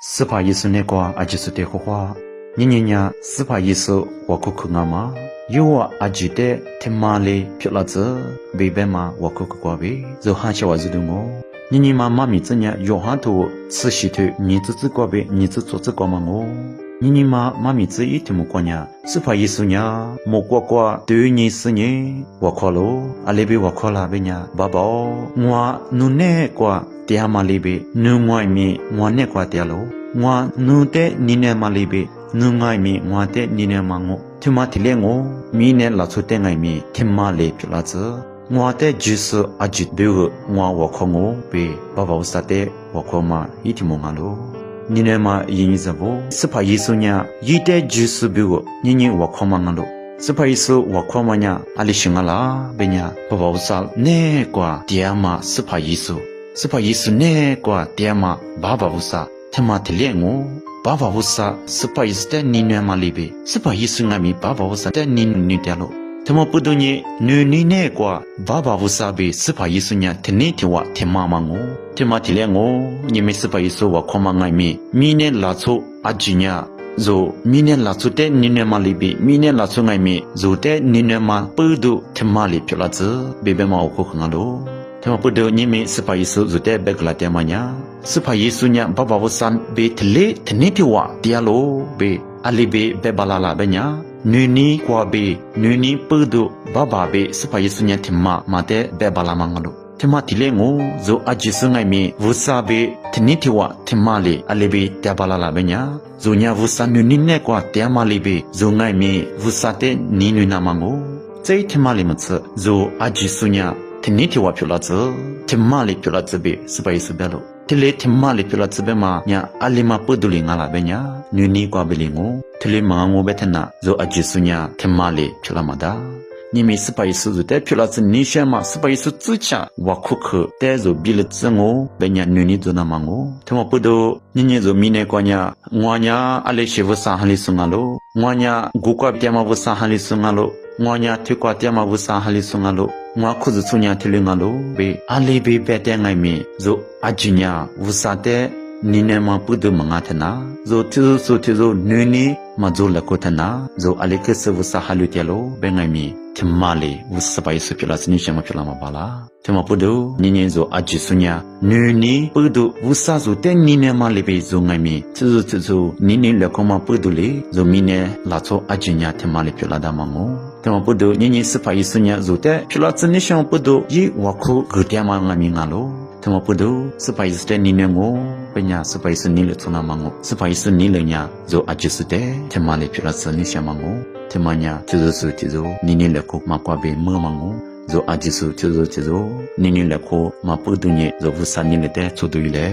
斯帕耶稣那个阿吉苏的话，年斯帕耶稣我可可阿妈，有我阿吉的天马里漂拉子，北边嘛我可可过呗，就喊起我子的我。年嘛妈咪子呢，有喊头吃西头，你子过呗，你子做过嘛我。年嘛妈咪子一天么过呢，斯帕耶稣呢，莫过对你是呢，我可喽，阿里边我可啦呗呢，爸爸，我努那过。တရားမလေးပဲနုံငွိုင်းမီငွာနဲ့ကွာတရားလို့ငွာနုတဲ့နီနဲ့မလေးပဲနုံငိုင်းမီငွာတဲ့နီနဲ့မငိုထမတိလေငိုမီနဲ့လာဆုတဲ့ငိုင်းမီထမလေးပြလာစငွာတဲ့ဂျူစအဂျစ်ဘေငွာဝခေါငိုပဲဘဘဝစတဲ့ဝခေါမဤတိမငါလို့နီနဲ့မယင်းစဘောစဖာယေဆုညာဤတဲ့ဂျူစဘေညင်းညင်းဝခေါမငါလို့စဖာယေဆုဝခေါမညာအလိရှင်ငါလာဘညာဘဘဝစနဲကွာတရားမစဖာယေဆုစဖာယေဆုနဲ့ကွာတရားမဘာဘာဝစာထမတလေငိုဘာဘာဝစာစဖာယေဆုတဲ့နိနွေမလေးပဲစဖာယေဆုငါမီဘာဘာဝစာတဲ့နိနွေတယ်လို့ထမပုဒ္ဒညေနွေနီနဲ့ကွာဘာဘာဝစာပဲစဖာယေဆုညာတနေ့တဝထမမငိုထမတလေငိုညမေစဖာယေဆုဝခေါမငိုင်မီနဲ့လာချိုအဂျီညာဇိုမီနဲ့လာချိုတဲ့နိနွေမလေးပဲမီနဲ့လာချိုငိုင်မီဇိုတဲ့နိနွေမပုဒ္ဒထမလေးပြလာဇဘေဘေမောခုခငါလို့ထမပုဒ္ဒညမေစဖာယေဆုဇုတဲ့ဘက်ကလာတဲ့မညာစဖာယေဆုညာဘဘဝဆန်ဘေတလေတနေ့တဝတရားလို့ဘေအလီဘေဘေဘလာလာဘညာနွေနီကွာဘေနွေနီပုဒ္ဒဘဘဘေစဖာယေဆုညာထမမတဲ့ဘေဘလာမငါလို့ထမတိလေငိုဇိုအဂျီစငိုင်မီဝုစာဘေတနေ့တဝထမလေအလီဘေတဘလာလာဘညာဇိုညာဝုစာနွေနီနဲ့ကွာတရားမလေးဘေဇိုငိုင်မီဝုစာတဲ့နီနွေနာမငိုစိတ်ထမလေးမချဇိုအဂျီဆုညာတနေ့တဝပြလာဇထမလေးပြလာဇဘေစပိုင်စဘလို့တလေထမလေးပြလာဇဘေမှာညာအလီမပုဒ္ဒလီငါလာပဲညာနွေနီကွာဘလီငိုတလေမငိုဘက်ထနာဇိုအဂျီဆုညာထမလေးပြလာမတာနိမီစပိုင်စုတဲ့ပြလာဇနီရှမစပိုင်စုစုချဝခုခတဲဇိုဘီလဇငိုဘညာနွေနီဇနာမငိုထမပုဒ္ဒညညဇိုမီနေကွာညာငွာညာအလေးရှိဝဆာဟလီဆုငါလို့ငွာညာဂုကွာပြမဝဆာဟလီဆုငါလို့ငွာညာထွကွာပြမဝဆာဟလီဆုငါလို့ငါခုစုညာထလငါလို့ဘေအလီဘေပဲတဲ့ငိုင်မီဇိုအဂျညာဝစာတဲ့နိနေမပုဒ္ဒမငါထနာဇိုတူဆူတူဇိုနွေနီမဇိုလကုထနာဇိုအလီကဆဝစာဟလူတဲလို့ဘယ်ငိုင်မီထမလေးဝစပိုင်စပြလာစနိရှမပြလာမပါလားထမပုဒ္ဒညင်းညင်းဇိုအဂျဆုညာနွေနီပုဒ္ဒဝစာဇိုတဲ့နိနေမလေးပဲဇိုငိုင်မီတူဇိုနိနေလကုမပုဒ္ဒလေးဇိုမီနေလာချိုအဂျညာထမလေးပြလာတာမငိုတမပုဒ္ဒညင်းညင်းစပိုင်စညာဇိုတဲ့ပြလာစနိရှမပုဒ္ဒယေဝခုဂရတမငါမီငါလို့တမပုဒ္ဒစပိုင်စတဲ့နိနေငိုပညာစပိုင်စနိလထုနာမငိုစပိုင်စနိလညာဇိုအဂျစတဲ့ထမလေးပြလာစနိရှမငိုထမညာတူစုတူစုနိနေလကုမကွာဘေမမငိုဇိုအဂျစုတူစုတူစုနိနေလကုမပုဒ္ဒညေဇိုဝဆာနိလတဲ့သုတူလေ